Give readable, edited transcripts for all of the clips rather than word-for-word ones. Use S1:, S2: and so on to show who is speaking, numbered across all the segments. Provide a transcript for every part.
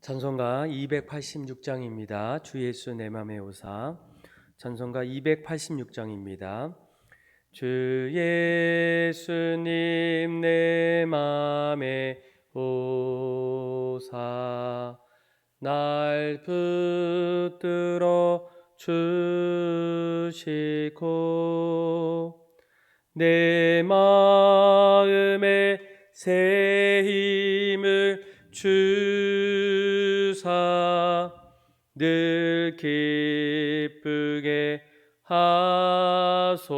S1: 찬송가 286장입니다. 주 예수 내 맘의 오사. 찬송가 286장입니다. 주 예수님 내 맘의 오사. 날 붙들어 주시고 내 마음에 새 힘을 주사 늘 기쁘게 하소서.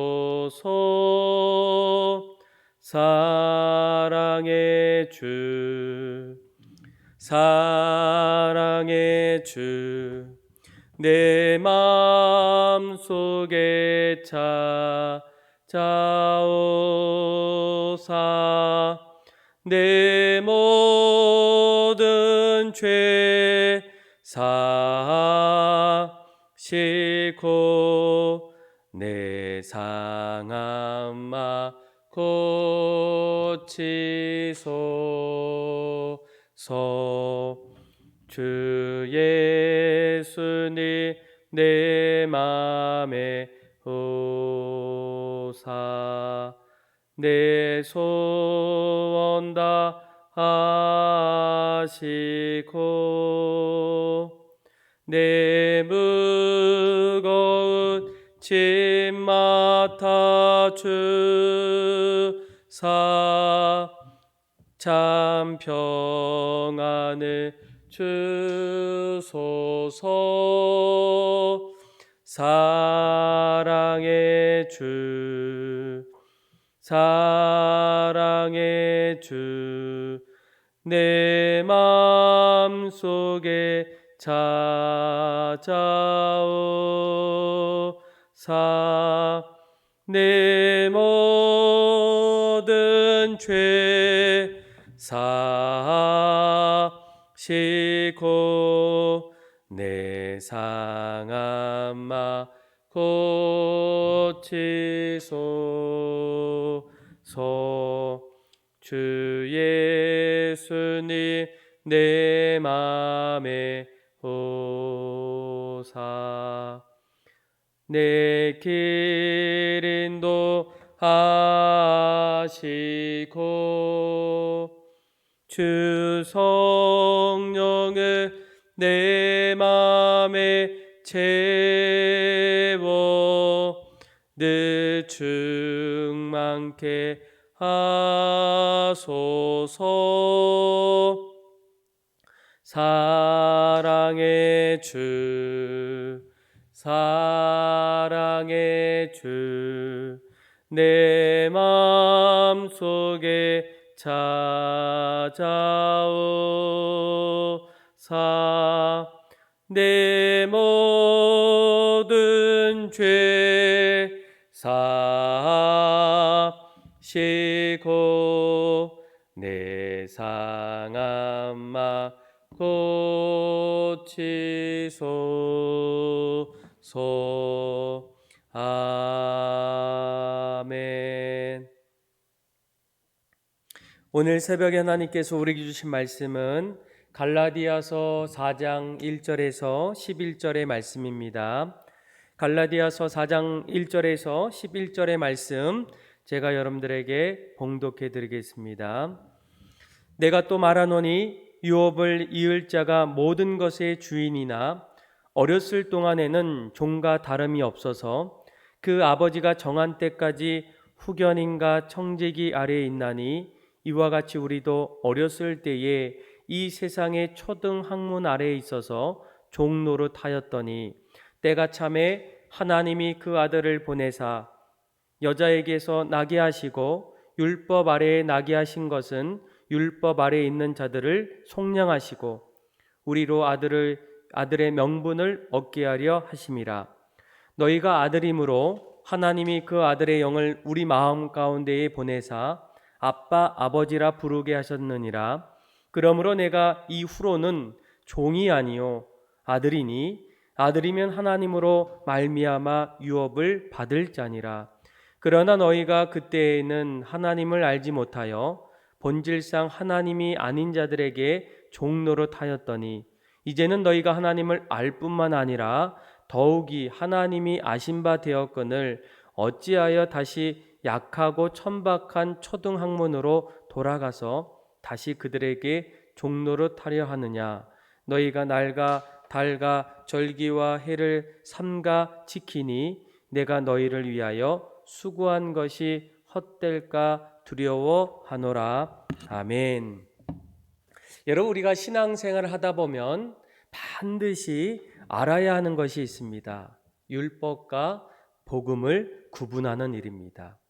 S1: 사랑의 주, 사랑의 주, 내 마음속에 찾아오사 내 모든 죄 사시고 내 상한 마 고치소서. 주 예수님 내 맘에 오사 내 소원 다 하시고 내 무거운 짐 맡아 주사 참 평안을 주소서. 사랑의 주, 사랑의 주, 내 마음속에 찾아오사 내 모든 죄 사시고 내 상한 마 고치소서. 주 예수님 내 맘에 오사 내 길 인도하시고 주 성령을 내 맘에 채워 늘 충만케 하소서. 사랑의 주, 사랑의 주, 내 마음속에 찾아오사 내 모든 죄 사시고 내 상한 마 고치소서. 아멘. 오늘 새벽에 하나님께서 우리에게 주신 말씀은 갈라디아서 4장 1절에서 11절의 말씀입니다. 갈라디아서 4장 1절에서 11절의 말씀 제가 여러분들에게 봉독해 드리겠습니다. 내가 또 말하노니 유업을 이을 자가 모든 것의 주인이나 어렸을 동안에는 종과 다름이 없어서 그 아버지가 정한 때까지 후견인과 청지기 아래에 있나니 이와 같이 우리도 어렸을 때에 이 세상의 초등 학문 아래에 있어서 종 노릇하였더니 때가 참에 하나님이 그 아들을 보내사 여자에게서 나게 하시고 율법 아래에 나게 하신 것은 율법 아래에 있는 자들을 속량하시고 우리로 아들의 명분을 얻게 하려 하심이라. 너희가 아들임으로 하나님이 그 아들의 영을 우리 마음 가운데에 보내사 아빠 아버지라 부르게 하셨느니라. 그러므로 내가 이후로는 종이 아니요 아들이니 아들이면 하나님으로 말미암아 유업을 받을 자니라. 그러나 너희가 그때에는 하나님을 알지 못하여 본질상 하나님이 아닌 자들에게 종노릇하였더니 이제는 너희가 하나님을 알 뿐만 아니라 더욱이 하나님이 아신 바 되었거늘 어찌하여 다시 약하고 천박한 초등학문으로 돌아가서 다시 그들에게 종노릇 하려 하느냐. 너희가 날과 달과 절기와 해를 삼가 지키니 내가 너희를 위하여 수고한 것이 헛될까 두려워하노라. 아멘. 여러분, 우리가 신앙생활을 하다 보면 반드시 알아야 하는 것이 있습니다. 율법과 복음을 구분하는 일입니다.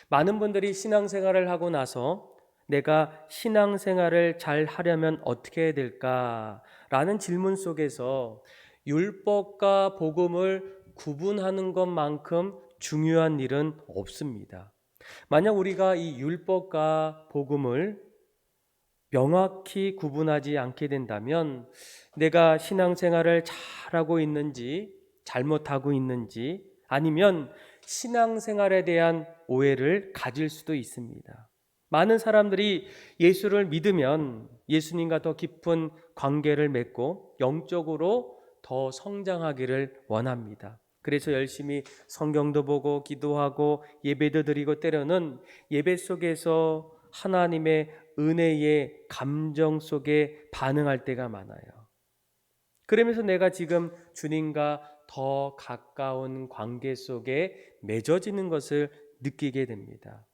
S1: 많은 분들이 신앙생활을 하고 나서 내가 신앙생활을 잘 하려면 어떻게 해야 될까라는 질문 속에서 율법과 복음을 구분하는 것만큼 중요한 일은 없습니다. 만약 우리가 이 율법과 복음을 명확히 구분하지 않게 된다면 내가 신앙생활을 잘하고 있는지 잘못하고 있는지 아니면 신앙생활에 대한 오해를 가질 수도 있습니다. 많은 사람들이 예수를 믿으면 예수님과 더 깊은 관계를 맺고 영적으로 더 성장하기를 원합니다. 그래서 열심히 성경도 보고 기도하고 예배도 드리고 때로는 예배 속에서 하나님의 은혜의 감정 속에 반응할 때가 많아요. 그러면서 내가 지금 주님과 더 가까운 관계 속에 맺어지는 것을 느끼게 됩니다.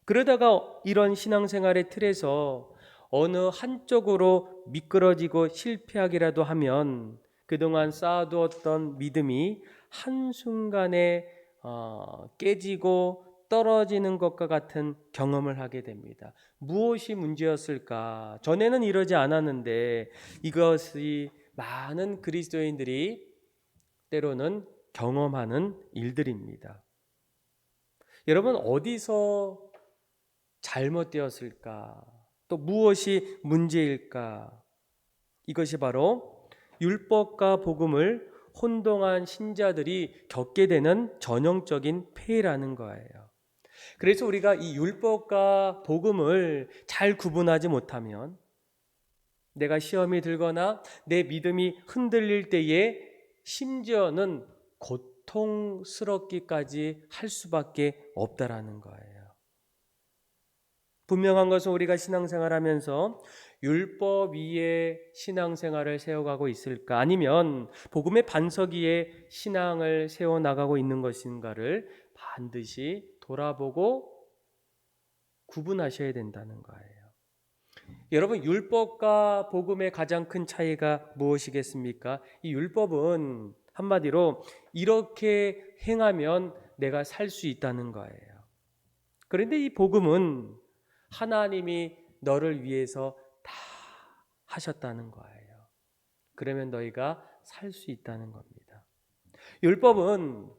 S1: 그러다가 이런 신앙생활의 틀에서 어느 한쪽으로 미끄러지고 실패하기라도 하면 그동안 쌓아두었던 믿음이 한순간에 깨지고 떨어지는 것과 같은 경험을 하게 됩니다. 무엇이 문제였을까? 전에는 이러지 않았는데 이것이 많은 그리스도인들이 때로는 경험하는 일들입니다. 여러분, 어디서 잘못되었을까? 또 무엇이 문제일까? 이것이 바로 율법과 복음을 혼동한 신자들이 겪게 되는 전형적인 폐해라는 거예요. 그래서 우리가 이 율법과 복음을 잘 구분하지 못하면 내가 시험이 들거나 내 믿음이 흔들릴 때에 심지어는 고통스럽기까지 할 수밖에 없다라는 거예요. 분명한 것은 우리가 신앙생활하면서 율법 위에 신앙생활을 세워가고 있을까? 아니면 복음의 반석 위에 신앙을 세워나가고 있는 것인가를 반드시 돌아보고 구분하셔야 된다는 거예요. 여러분, 율법과 복음의 가장 큰 차이가 무엇이겠습니까? 이 율법은 한마디로 이렇게 행하면 내가 살 수 있다는 거예요. 그런데 이 복음은 하나님이 너를 위해서 다 하셨다는 거예요. 그러면 너희가 살 수 있다는 겁니다. 율법은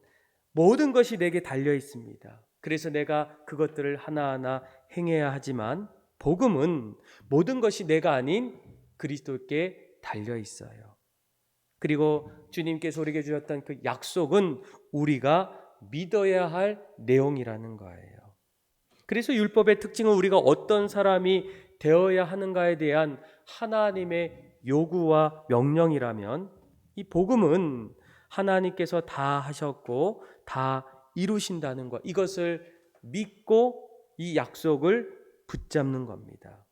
S1: 모든 것이 내게 달려 있습니다. 그래서 내가 그것들을 하나하나 행해야 하지만 복음은 모든 것이 내가 아닌 그리스도께 달려 있어요. 그리고 주님께서 우리에게 주셨던 그 약속은 우리가 믿어야 할 내용이라는 거예요. 그래서 율법의 특징은 우리가 어떤 사람이 되어야 하는가에 대한 하나님의 요구와 명령이라면 이 복음은 하나님께서 다 하셨고 다 이루신다는 것, 이것을 믿고 이 약속을 붙잡는 겁니다.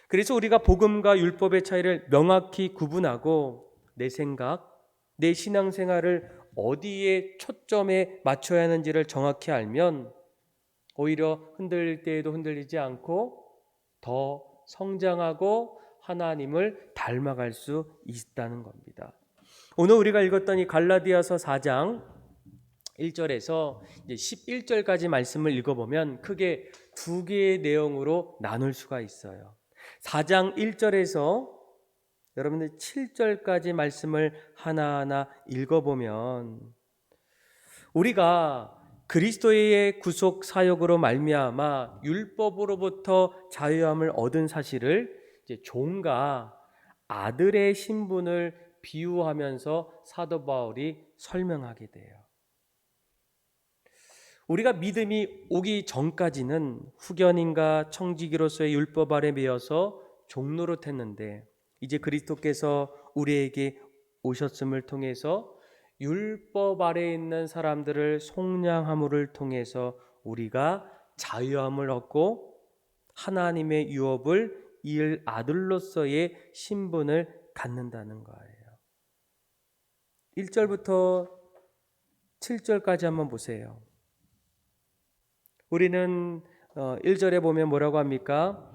S1: 그래서 우리가 복음과 율법의 차이를 명확히 구분하고 내 생각, 내 신앙생활을 어디에 초점에 맞춰야 하는지를 정확히 알면 오히려 흔들릴 때에도 흔들리지 않고 더 성장하고 하나님을 닮아갈 수 있다는 겁니다. 오늘 우리가 읽었던 이 갈라디아서 4장 1절에서 11절까지 말씀을 읽어보면 크게 두 개의 내용으로 나눌 수가 있어요. 4장 1절에서 여러분들 7절까지 말씀을 하나하나 읽어보면 우리가 그리스도의 구속 사역으로 말미암아 율법으로부터 자유함을 얻은 사실을 이제 종과 아들의 신분을 비유하면서 사도 바울이 설명하게 돼요. 우리가 믿음이 오기 전까지는 후견인과 청지기로서의 율법 아래 매여서 종노릇했는데 이제 그리스도께서 우리에게 오셨음을 통해서 율법 아래에 있는 사람들을 속량함을 통해서 우리가 자유함을 얻고 하나님의 유업을 이을 아들로서의 신분을 갖는다는 거예요. 1절부터 7절까지 한번 보세요. 우리는 1절에 보면 뭐라고 합니까?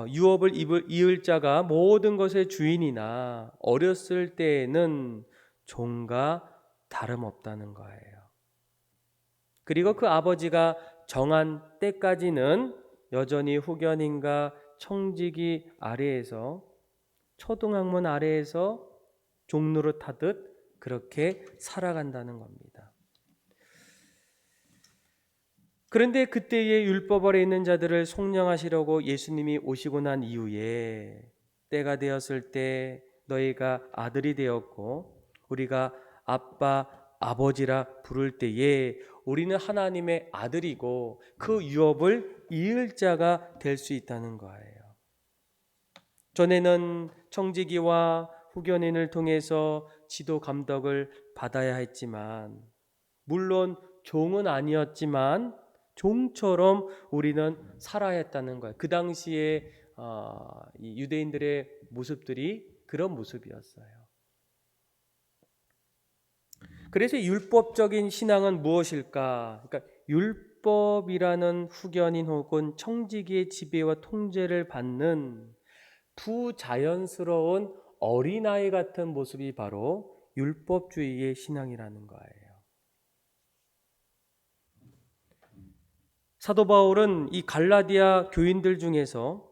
S1: 유업을 이을 자가 모든 것의 주인이나 어렸을 때에는 종과 다름없다는 거예요. 그리고 그 아버지가 정한 때까지는 여전히 후견인과 청지기 아래에서 초등학문 아래에서 종노릇 하듯 그렇게 살아간다는 겁니다. 그런데 그때의 율법 아래 있는 자들을 속량하시려고 예수님이 오시고 난 이후에 때가 되었을 때 너희가 아들이 되었고 우리가 아빠 아버지라 부를 때에 우리는 하나님의 아들이고 그 유업을 이을 자가 될 수 있다는 거예요. 전에는 청지기와 후견인을 통해서 지도 감독을 받아야 했지만 물론 종은 아니었지만 종처럼 우리는 살아야 했다는 거예요. 그 당시에 이 유대인들의 모습들이 그런 모습이었어요. 그래서 율법적인 신앙은 무엇일까? 그러니까 율법이라는 후견인 혹은 청지기의 지배와 통제를 받는 부자연스러운 어린아이 같은 모습이 바로 율법주의의 신앙이라는 거예요. 사도 바울은 이 갈라디아 교인들 중에서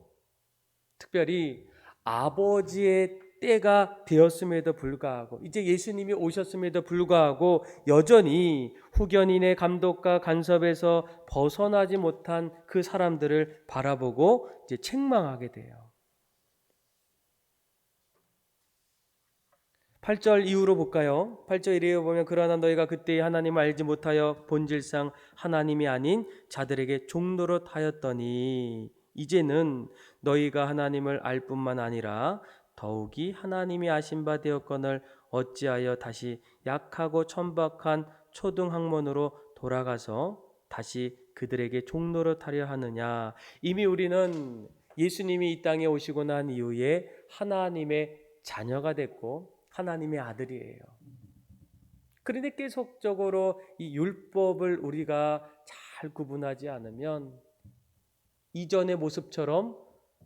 S1: 특별히 아버지의 때가 되었음에도 불구하고 이제 예수님이 오셨음에도 불구하고 여전히 후견인의 감독과 간섭에서 벗어나지 못한 그 사람들을 바라보고 이제 책망하게 돼요. 8절 이후로 볼까요? 8절 이래요 보면 그러나 너희가 그때의 하나님을 알지 못하여 본질상 하나님이 아닌 자들에게 종노릇 하였더니 이제는 너희가 하나님을 알 뿐만 아니라 더욱이 하나님이 아신 바 되었거늘 어찌하여 다시 약하고 천박한 초등학문으로 돌아가서 다시 그들에게 종노릇 하려 하느냐. 이미 우리는 예수님이 이 땅에 오시고 난 이후에 하나님의 자녀가 됐고 하나님의 아들이에요. 그런데 계속적으로 이 율법을 우리가 잘 구분하지 않으면 이전의 모습처럼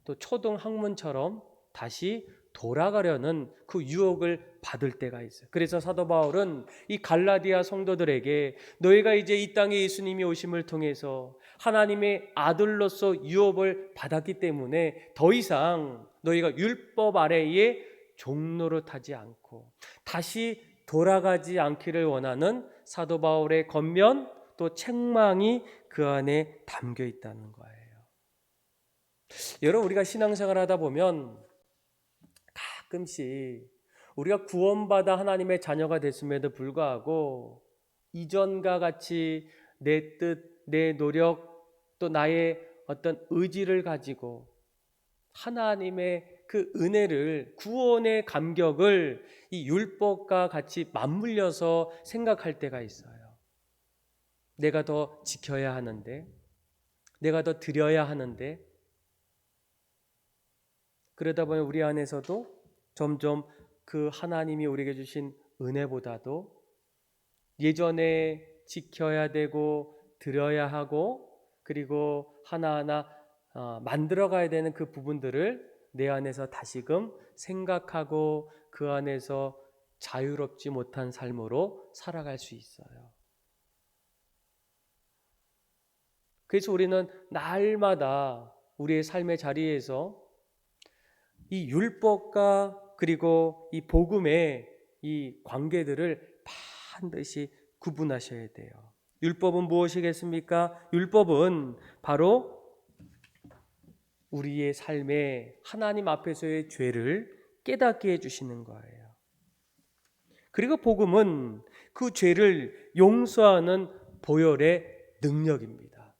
S1: 또 초등학문처럼 다시 돌아가려는 그 유혹을 받을 때가 있어요. 그래서 사도 바울은 이 갈라디아 성도들에게 너희가 이제 이 땅에 예수님이 오심을 통해서 하나님의 아들로서 유업을 받았기 때문에 더 이상 너희가 율법 아래에 종노릇하지 않고 다시 돌아가지 않기를 원하는 사도 바울의 권면 또 책망이 그 안에 담겨 있다는 거예요. 여러분 우리가 신앙생활 하다 보면 가끔씩 우리가 구원받아 하나님의 자녀가 됐음에도 불구하고 이전과 같이 내 뜻, 내 노력 또 나의 어떤 의지를 가지고 하나님의 그 은혜를 구원의 감격을 이 율법과 같이 맞물려서 생각할 때가 있어요. 내가 더 지켜야 하는데 내가 더 드려야 하는데 그러다 보면 우리 안에서도 점점 그 하나님이 우리에게 주신 은혜보다도 예전에 지켜야 되고 드려야 하고 그리고 하나하나 만들어가야 되는 그 부분들을 내 안에서 다시금 생각하고 그 안에서 자유롭지 못한 삶으로 살아갈 수 있어요. 그래서 우리는 날마다 우리의 삶의 자리에서 이 율법과 그리고 이 복음의 이 관계들을 반드시 구분하셔야 돼요. 율법은 무엇이겠습니까? 율법은 바로 우리의 삶에 하나님 앞에서의 죄를 깨닫게 해주시는 거예요. 그리고 복음은 그 죄를 용서하는 보혈의 능력입니다.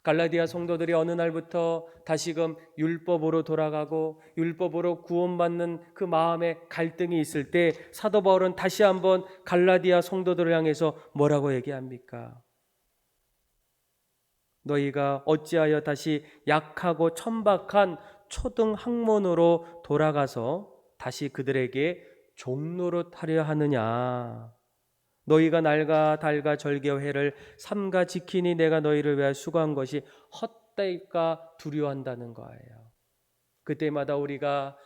S1: 갈라디아 성도들이 어느 날부터 다시금 율법으로 돌아가고 율법으로 구원받는 그 마음에 갈등이 있을 때 사도 바울은 다시 한번 갈라디아 성도들을 향해서 뭐라고 얘기합니까? 너희가 어찌하여 다시 약하고 천박한 초등 학문으로 돌아가서 다시 그들에게 종노릇하려 하느냐? 너희가 날과 달과 절개와 해를 삼가 지키니 내가 너희를 위하여 수고한 것이 헛되일까 두려워한다는 거예요. 그때마다 우리가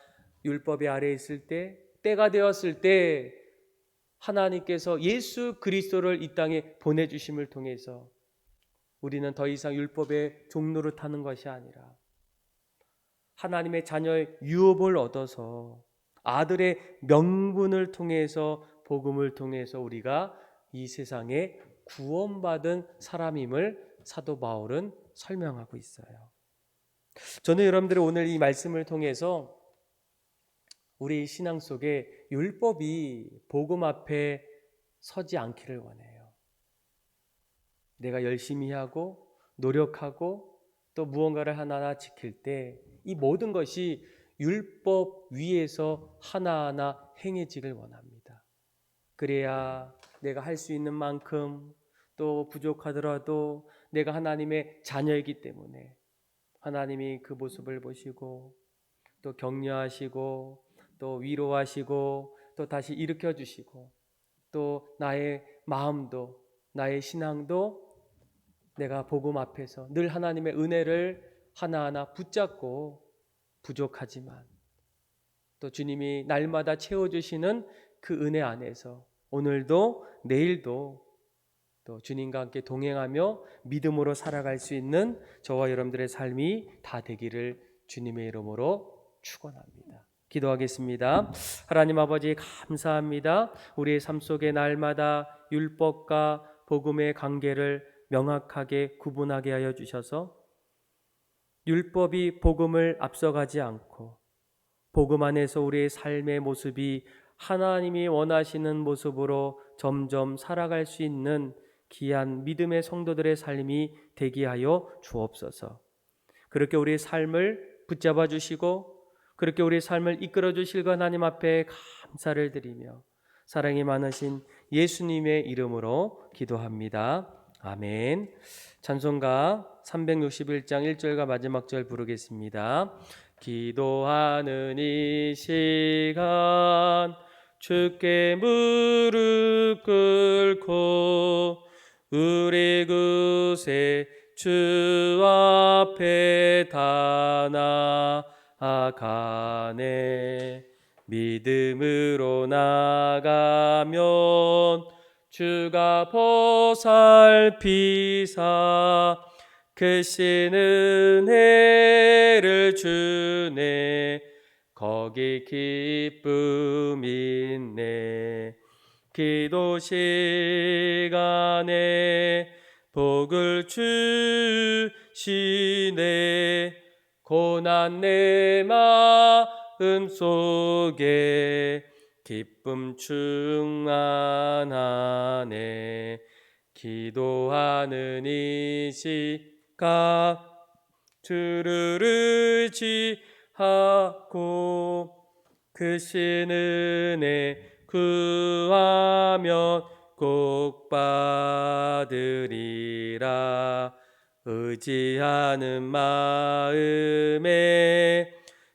S1: 율법의 아래에 있을 때, 때가 되었을 때 하나님께서 예수 그리스도를 이 땅에 보내주심을 통해서 우리는 더 이상 율법의 종로를 타는 것이 아니라 하나님의 자녀의 유업을 얻어서 아들의 명분을 통해서 복음을 통해서 우리가 이 세상에 구원받은 사람임을 사도 바울은 설명하고 있어요. 저는 여러분들이 오늘 이 말씀을 통해서 우리 신앙 속에 율법이 복음 앞에 서지 않기를 원해요. 내가 열심히 하고 노력하고 또 무언가를 하나하나 지킬 때 이 모든 것이 율법 위에서 하나하나 행해지길 원합니다. 그래야 내가 할 수 있는 만큼 또 부족하더라도 내가 하나님의 자녀이기 때문에 하나님이 그 모습을 보시고 또 격려하시고 또 위로하시고 또 다시 일으켜 주시고 또 나의 마음도 나의 신앙도 내가 복음 앞에서 늘 하나님의 은혜를 하나하나 붙잡고 부족하지만 또 주님이 날마다 채워주시는 그 은혜 안에서 오늘도 내일도 또 주님과 함께 동행하며 믿음으로 살아갈 수 있는 저와 여러분들의 삶이 다 되기를 주님의 이름으로 축원합니다. 기도하겠습니다. 하나님 아버지 감사합니다. 우리의 삶 속에 날마다 율법과 복음의 관계를 명확하게 구분하게 하여 주셔서 율법이 복음을 앞서가지 않고 복음 안에서 우리의 삶의 모습이 하나님이 원하시는 모습으로 점점 살아갈 수 있는 귀한 믿음의 성도들의 삶이 되게 하여 주옵소서. 그렇게 우리의 삶을 붙잡아 주시고 그렇게 우리의 삶을 이끌어 주실 것 하나님 앞에 감사를 드리며 사랑이 많으신 예수님의 이름으로 기도합니다. 아멘. 찬송가 361장 1절과 마지막 절 부르겠습니다. 기도하는 이 시간 주께 무릎 꿇고 우리 구세 주 앞에 다 나아가네. 믿음으로 나가면 주가 보살피사 크신 은혜를 주네. 거기 기쁨 있네. 기도 시간에 복을 주시네. 고난 내 마음 속에 기쁨 충만하네. 기도하는 이 시각 주를 의지하고 크신 은혜 구하면 꼭 받으리라. 의지하는 마음에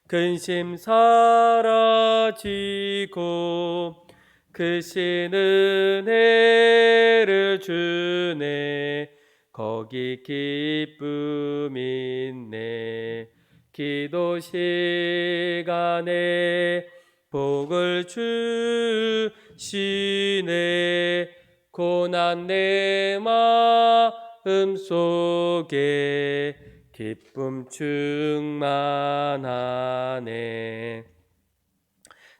S1: 근심 사라지고 크신 은혜를 주네. 거기 기쁨 있네. 기도 시간에 복을 주시네. 고난 내 마음 속에 기쁨 충만하네.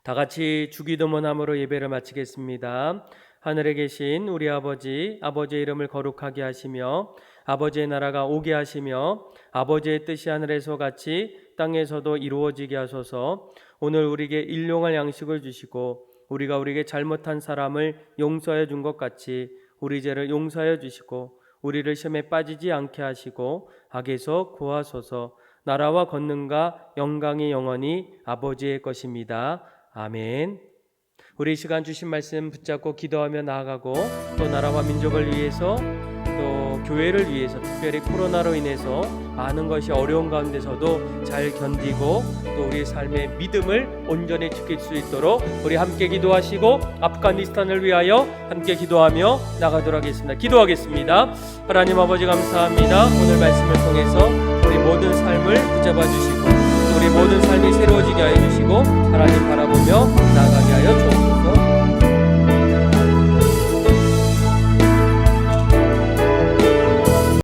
S1: 다 같이 주기도문함으로 예배를 마치겠습니다. 하늘에 계신 우리 아버지, 아버지의 이름을 거룩하게 하시며 아버지의 나라가 오게 하시며 아버지의 뜻이 하늘에서 같이 땅에서도 이루어지게 하소서. 오늘 우리에게 일용할 양식을 주시고 우리가 우리에게 잘못한 사람을 용서해 준 것 같이 우리 죄를 용서하여 주시고 우리를 시험에 빠지지 않게 하시고 악에서 구하소서. 나라와 권능과 영광이 영원히 아버지의 것입니다. 아멘. 우리 이 시간 주신 말씀 붙잡고 기도하며 나아가고, 또 나라와 민족을 위해서, 또 교회를 위해서, 특별히 코로나로 인해서 많은 것이 어려운 가운데서도 잘 견디고 또 우리의 삶의 믿음을 온전히 지킬 수 있도록 우리 함께 기도하시고 아프가니스탄을 위하여 함께 기도하며 나가도록 하겠습니다. 기도하겠습니다. 하나님 아버지 감사합니다. 오늘 말씀을 통해서 우리 모든 삶을 붙잡아 주시고 우리 모든 삶이 새로워지게 하여 주시고 하나님 바라보며